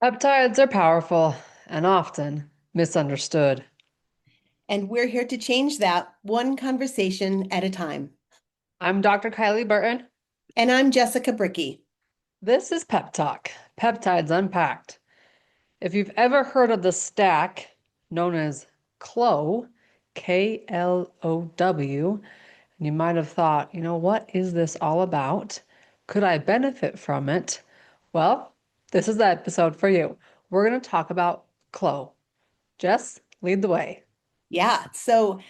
Peptides are powerful and often misunderstood. And we're here to change that one conversation at a time. I'm Dr. Kylie Burton. And I'm Jessica Briecke. This is Pep Talk, Peptides Unpacked. If you've ever heard of the stack known as KLOW, KLOW, and you might have thought, what is this all about? Could I benefit from it? Well, this is the episode for you. We're going to talk about KLOW. Jess, lead the way. Yeah, so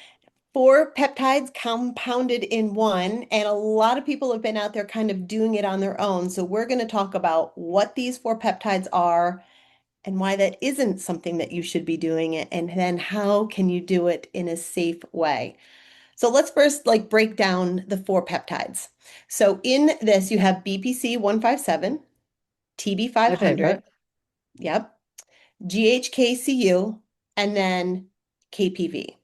four peptides compounded in one, and a lot of people have been out there kind of doing it on their own. So we're going to talk about what these four peptides are and why that isn't something that you should be doing it, and then how can you do it in a safe way. So let's first break down the four peptides. So in this, you have BPC 157, TB My 500, favorite. yep, GHKCU, and then KPV.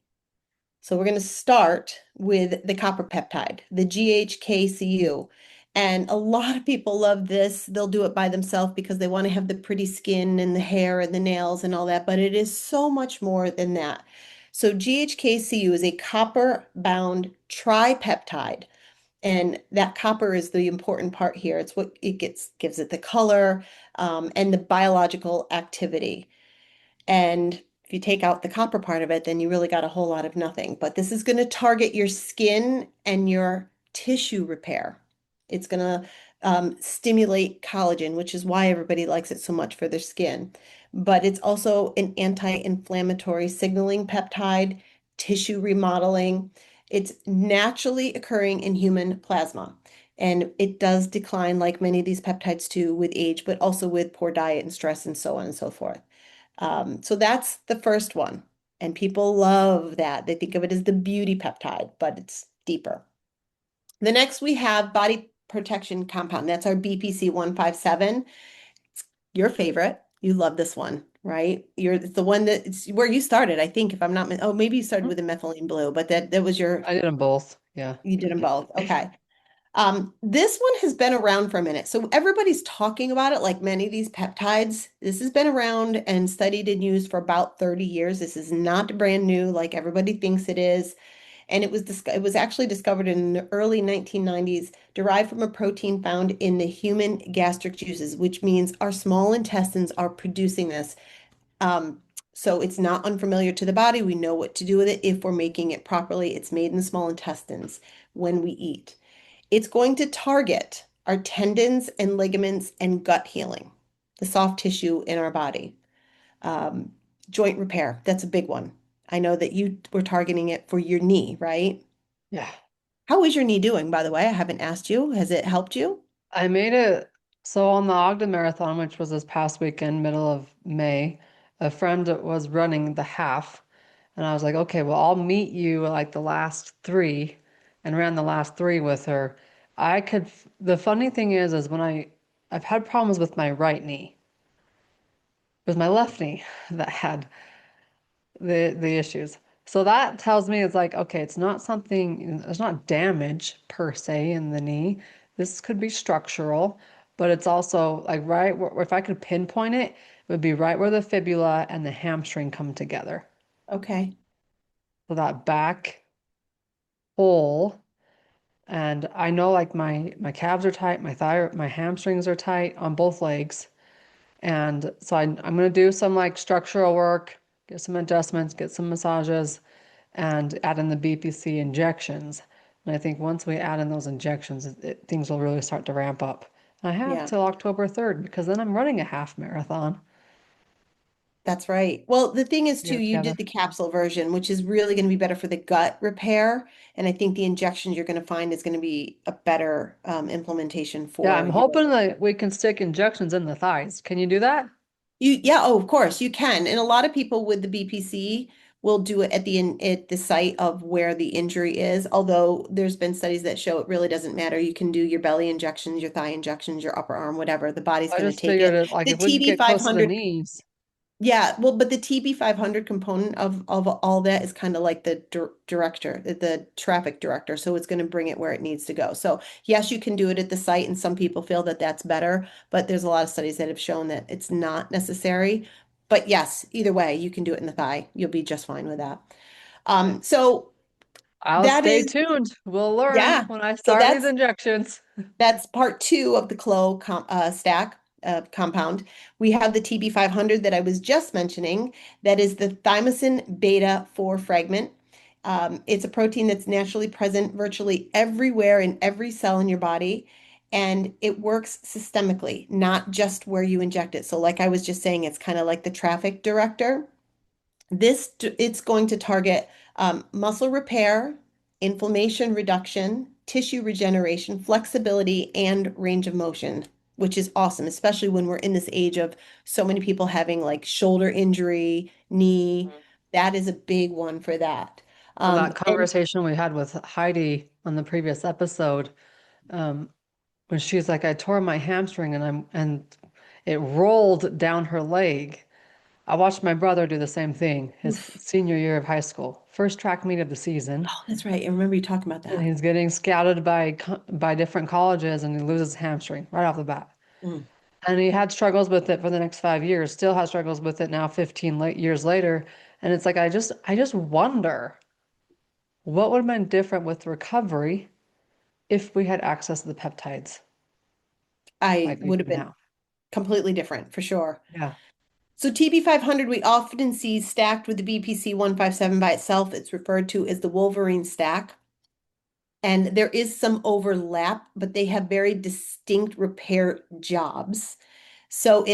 So we're going to start with the copper peptide, the GHKCU. And a lot of people love this. They'll do it by themselves because they want to have the pretty skin and the hair and the nails and all that, but it is so much more than that. So GHKCU is a copper-bound tripeptide. And that copper is the important part here. It's what it gives it the color and the biological activity. And if you take out the copper part of it, then you really got a whole lot of nothing. But this is going to target your skin and your tissue repair. It's going to stimulate collagen, which is why everybody likes it so much for their skin. But it's also an anti-inflammatory signaling peptide, tissue remodeling. It's naturally occurring in human plasma. And it does decline like many of these peptides too with age, but also with poor diet and stress and so on and so forth. So that's the first one. And people love that. They think of it as the beauty peptide, but it's deeper. The next we have body protection compound. That's our BPC 157. It's your favorite. You love this one, right? It's the one that it's where you started, I think, if I'm not, oh, maybe you started with the methylene blue, but that was your, I did them both. Yeah. you did them both. Okay. This one has been around for a minute. So everybody's talking about it like many of these peptides. This has been around and studied and used for about 30 years. This is not brand new like everybody thinks it is. And it was actually discovered in the early 1990s, derived from a protein found in the human gastric juices, which means our small intestines are producing this. Um, so it's not unfamiliar to the body. We know what to do with it if we're making it properly. It's made in the small intestines when we eat. It's going to target our tendons and ligaments and gut healing, the soft tissue in our body. Um, Joint repair, that's a big one. I know that you were targeting it for your knee, right? Yeah. How is your knee doing, by the way? I haven't asked you. Has it helped you? I made it. So on the Ogden Marathon, which was this past weekend, middle of May, a friend was running the half. And I was like, okay, well, I'll meet you at like the last three and ran the last three with her. The funny thing is when I've had problems with my right knee. It was my left knee that had the issues. So that tells me it's like, okay, it's not something, there's not damage per se in the knee. This could be structural, but it's also like right where, if I could pinpoint it, it would be right where the fibula and the hamstring come together. Okay. So that back hole, and I know like my calves are tight, my hamstrings are tight on both legs. And so I'm going to do some like structural work, get some adjustments, get some massages, and add in the BPC injections. And I think once we add in those injections, things will really start to ramp up. And I have Yeah. till October 3rd because then I'm running a half marathon. That's right. Well, the thing is too, Get it you together. did the capsule version, which is really going to be better for the gut repair. And I think the injections you're going to find is going to be a better implementation Yeah, for I'm your. hoping that we can stick injections in the thighs. Can you do that? Yeah, oh, of course you can. And a lot of people with the BPC will do it at the site of where the injury is. Although there's been studies that show it really doesn't matter. You can do your belly injections, your thigh injections, your upper arm, whatever. The body's I going to just take figured it. it like The if we could TB get close to the 500. knees. Yeah, well, but the TB 500 component of all that is kind of like the director, the traffic director. So it's going to bring it where it needs to go. So yes, you can do it at the site, and some people feel that that's better, but there's a lot of studies that have shown that it's not necessary. But yes, either way, you can do it in the thigh. You'll be just fine with that. So I'll that stay is, tuned. We'll learn yeah. when I So start these injections. that's part two of the KLOW stack compound. We have the TB 500 that I was just mentioning. That is the thymosin beta 4 fragment. It's a protein that's naturally present virtually everywhere in every cell in your body, and it works systemically, not just where you inject it. So, like I was just saying, it's kind of like the traffic director. It's going to target muscle repair, inflammation reduction, tissue regeneration, flexibility, and range of motion, which is awesome, especially when we're in this age of so many people having like shoulder injury, knee. That is a big one for that. Well, that And conversation we had with Heidi on the previous episode, um, when she's like, I tore my hamstring and it rolled down her leg. I watched my brother do the same thing his oof, senior year of high school, first track meet of the season, oh, that's right. I remember you talking about and that. he's getting scouted by different colleges, and he loses hamstring right off the bat. Mm. And he had struggles with it for the next 5 years, still has struggles with it now, 15 years later. And it's like I just wonder what would have been different with recovery if we had access to the peptides I like we would have do been now. completely different for sure. Yeah. So TB 500 we often see stacked with the BPC 157 by itself. It's referred to as the Wolverine stack. And there is some overlap, but they have very distinct repair jobs. So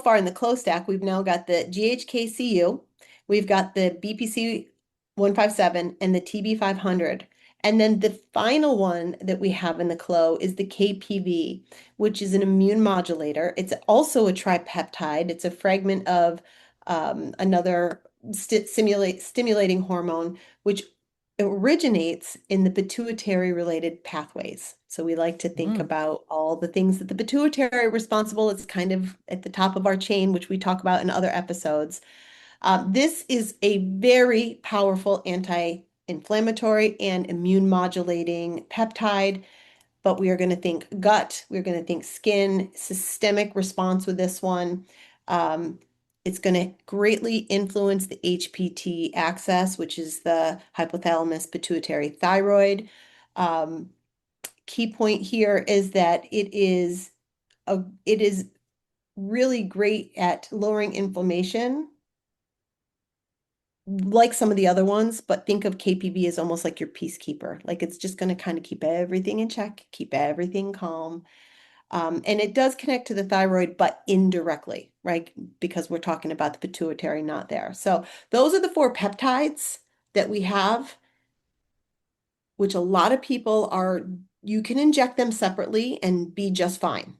far in the KLOW stack, we've now got the GHKCU, we've got the BPC 157 and the TB 500. And then the final one that we have in the KLOW is the KPV, which is an immune modulator. It's also a tripeptide. It's a fragment of another stimulating hormone, which originates in the pituitary related pathways. So we like to think Mm. about all the things that the pituitary responsible. It's kind of at the top of our chain, which we talk about in other episodes. This is a very powerful anti-inflammatory and immune modulating peptide, but we are going to think gut, we're going to think skin, systemic response with this one. Um, it's going to greatly influence the HPT axis, which is the hypothalamus pituitary thyroid. Um, Key point here is that it is really great at lowering inflammation, like some of the other ones, but think of KPV as almost like your peacekeeper. Like it's just going to kind of keep everything in check, keep everything calm. And it does connect to the thyroid, but indirectly, right? Because we're talking about the pituitary, not there. So those are the four peptides that we have, which a lot of people are, you can inject them separately and be just fine.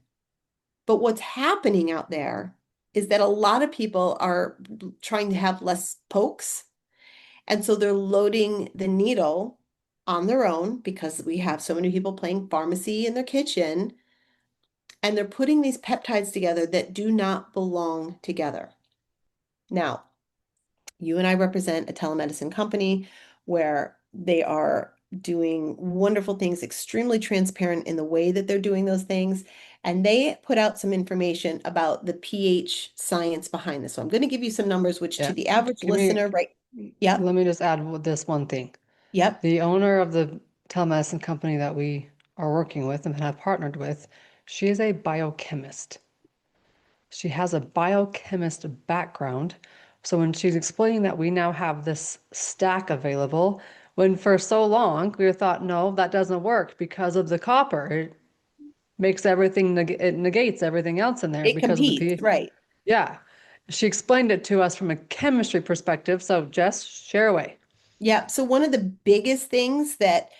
But what's happening out there is that a lot of people are trying to have less pokes. And so they're loading the needle on their own because we have so many people playing pharmacy in their kitchen, and they're putting these peptides together that do not belong together. Now, you and I represent a telemedicine company where they are doing wonderful things, extremely transparent in the way that they're doing those things. And they put out some information about the pH science behind this. So I'm going to give you some numbers, which to Yeah. the average Give me, listener, right? Yep, let me just add this one thing. yep. The owner of the telemedicine company that we are working with and have partnered with, she is a biochemist. She has a biochemist background. So when she's explaining that we now have this stack available, when for so long we thought, no, that doesn't work because of the copper. It makes everything, it negates everything else in there It because of the competes, P. right? Yeah. She explained it to us from a chemistry perspective. So Jess, share away. Yep. So one of the biggest things that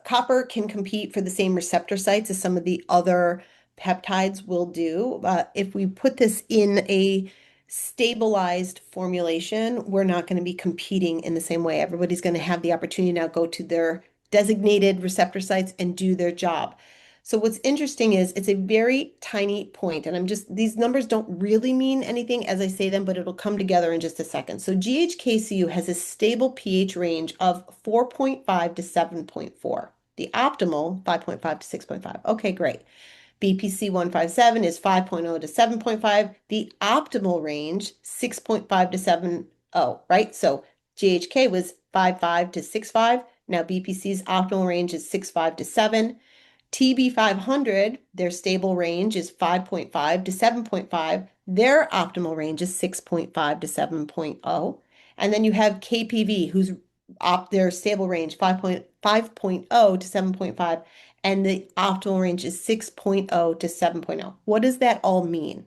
copper can compete for the same receptor sites as some of the other peptides will do. If we put this in a stabilized formulation, we're not going to be competing in the same way. Everybody's going to have the opportunity now go to their designated receptor sites and do their job. So what's interesting is it's a very tiny point, and these numbers don't really mean anything as I say them, but it'll come together in just a second. So GHKCU has a stable pH range of 4.5 to 7.4. The optimal 5.5 to 6.5. Okay, great. BPC 157 is 5.0 to 7.5. The optimal range, 6.5 to 7.0, right? So GHK was 5.5 to 6.5. Now BPC's optimal range is 6.5 to 7. TB500, their stable range is 5.5 to 7.5. Their optimal range is 6.5 to 7.0. And then you have KPV, whose their stable range 5.0 to 7.5, and the optimal range is 6.0 to 7.0. What does that all mean?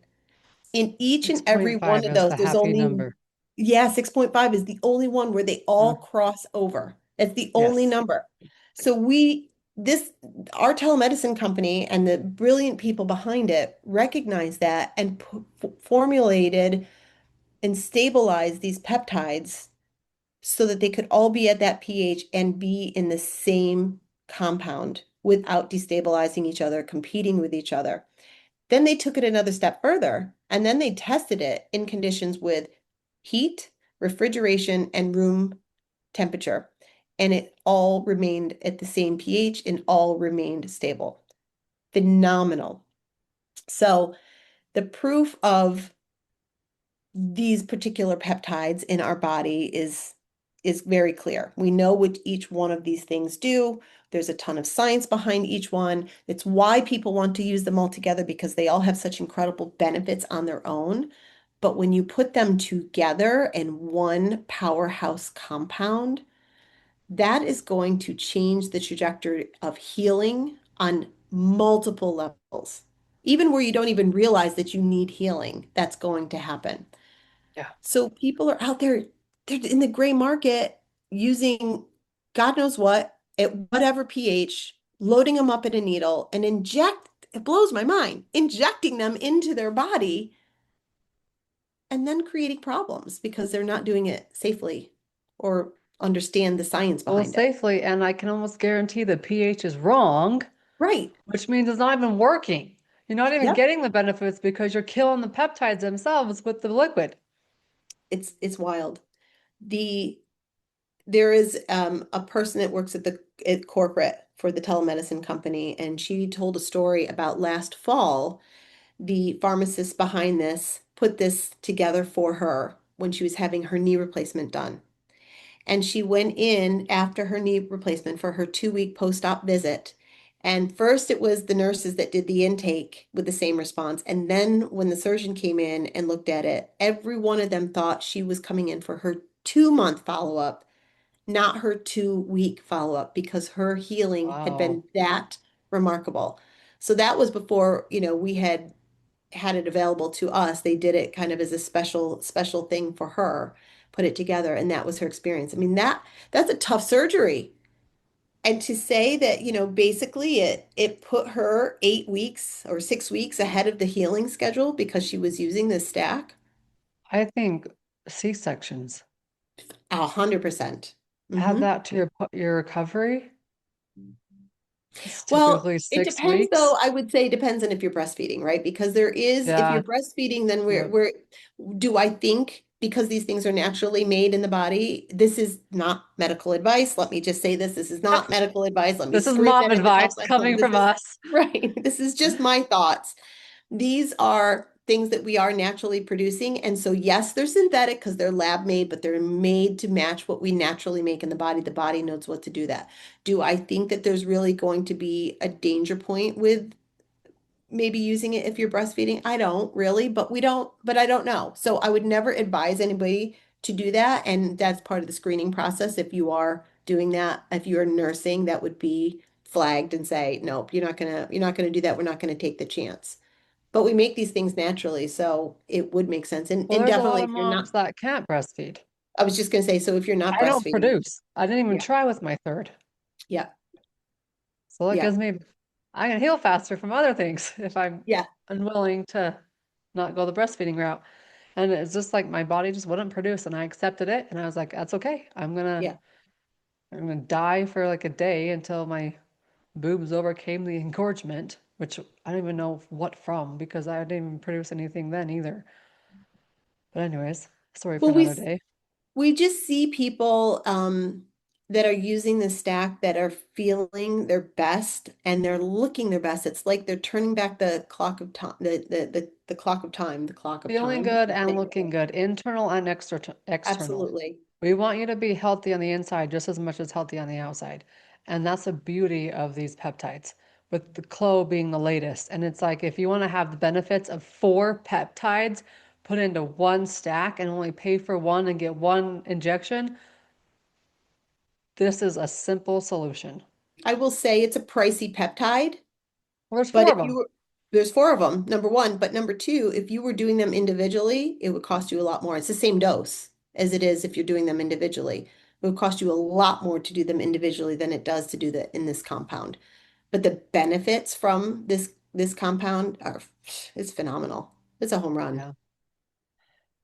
In each and every one 6.5 of is those, the there's happy only, number. yeah, 6.5 is the only one where they all Uh, cross over. That's the only yes. number. So this, our telemedicine company and the brilliant people behind it recognized that and formulated and stabilized these peptides so that they could all be at that pH and be in the same compound without destabilizing each other, competing with each other. Then they took it another step further and then they tested it in conditions with heat, refrigeration, and room temperature. And it all remained at the same pH and all remained stable. Phenomenal. So the proof of these particular peptides in our body is very clear. We know what each one of these things do. There's a ton of science behind each one. It's why people want to use them all together because they all have such incredible benefits on their own. But when you put them together in one powerhouse compound, that is going to change the trajectory of healing on multiple levels. Even where you don't even realize that you need healing, that's going to happen. Yeah. So people are out there, they're in the gray market using God knows what at whatever pH, loading them up in a needle and it blows my mind, injecting them into their body and then creating problems because they're not doing it safely or understand the science Well, behind it. safely, and I can almost guarantee the pH is wrong, Right. which means it's not even working. You're not even Yep. getting the benefits because you're killing the peptides themselves with the liquid. It's wild. The there is a person that works at corporate for the telemedicine company, and she told a story about last fall. The pharmacist behind this put this together for her when she was having her knee replacement done. And she went in after her knee replacement for her 2 week post-op visit. And first, it was the nurses that did the intake with the same response. And then, when the surgeon came in and looked at it, every one of them thought she was coming in for her 2 month follow-up, not her 2 week follow-up, because her healing had Wow. been that remarkable. So that was before, we had it available to us. They did it kind of as a special thing for her, put it together, and that was her experience. I mean, that's a tough surgery. And to say that, basically it put her 8 weeks or 6 weeks ahead of the healing schedule because she was using this stack, I think C-sections 100%. add Hmm. that to your recovery. It's Well, typically it six depends though. weeks. I would say it depends on if you're breastfeeding, right? Because if Yeah. you're breastfeeding, then Yep. do I think because these things are naturally made in the body, this is not medical advice. Let me just say this. This is not medical advice. Let me This is scream mom that at the top advice of my coming lungs. This from is us. right. This is just my thoughts. These are things that we are naturally producing. And so, yes, they're synthetic because they're lab made, but they're made to match what we naturally make in the body. The body knows what to do that. Do I think that there's really going to be a danger point with maybe using it if you're breastfeeding? I don't really, but I don't know. So I would never advise anybody to do that. And that's part of the screening process. If you are doing that, if you're nursing, that would be flagged and say, nope, you're not gonna do that. We're not gonna take the chance. But we make these things naturally, so it would make sense. And Well, and there's a lot definitely of if you're not, moms that can't breastfeed. I was just gonna say, so if you're not I don't breastfeeding, produce. I didn't even yeah, try with my third. yeah, So that yeah, gives me, I can heal faster from other things if I'm yeah, unwilling to not go the breastfeeding route. And it's just like my body just wouldn't produce and I accepted it and I was like, that's okay. yeah. I'm gonna die for like a day until my boobs overcame the engorgement, which I don't even know what from because I didn't even produce anything then either. But anyways, story for Well, another day. we just see people that are using the stack that are feeling their best and they're looking their best. It's like they're turning back the clock of time, the clock of time, the clock of Feeling time. good and looking good, internal and external. Absolutely. We want you to be healthy on the inside just as much as healthy on the outside. And that's the beauty of these peptides, with the KLOW being the latest. And it's like if you want to have the benefits of four peptides put into one stack and only pay for one and get one injection, this is a simple solution. I will say it's a pricey peptide, Well, there's but four if of you them. were, there's four of them, number one, but number two, if you were doing them individually, it would cost you a lot more. It's the same dose as it is if you're doing them individually. It would cost you a lot more to do them individually than it does to do that in this compound. But the benefits from this compound are it's phenomenal. It's a home run. Yeah.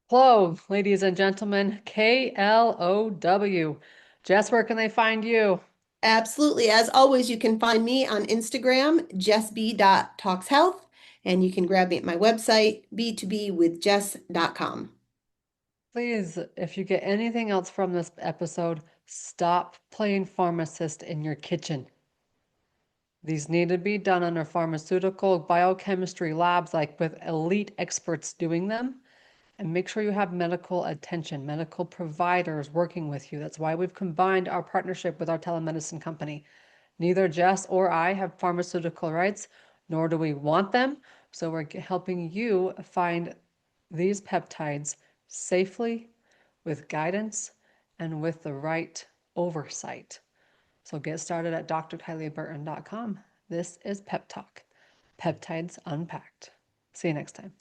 KLOW, ladies and gentlemen, KLOW. Jess, where can they find you? Absolutely. As always, you can find me on Instagram, jessb.talkshealth, and you can grab me at my website, b2bwithjess.com. Please, if you get anything else from this episode, stop playing pharmacist in your kitchen. These need to be done under pharmaceutical biochemistry labs, like with elite experts doing them. And make sure you have medical attention, medical providers working with you. That's why we've combined our partnership with our telemedicine company. Neither Jess or I have pharmaceutical rights, nor do we want them. So we're helping you find these peptides safely, with guidance, and with the right oversight. So get started at drkylieburton.com. This is Pep Talk, Peptides Unpacked. See you next time.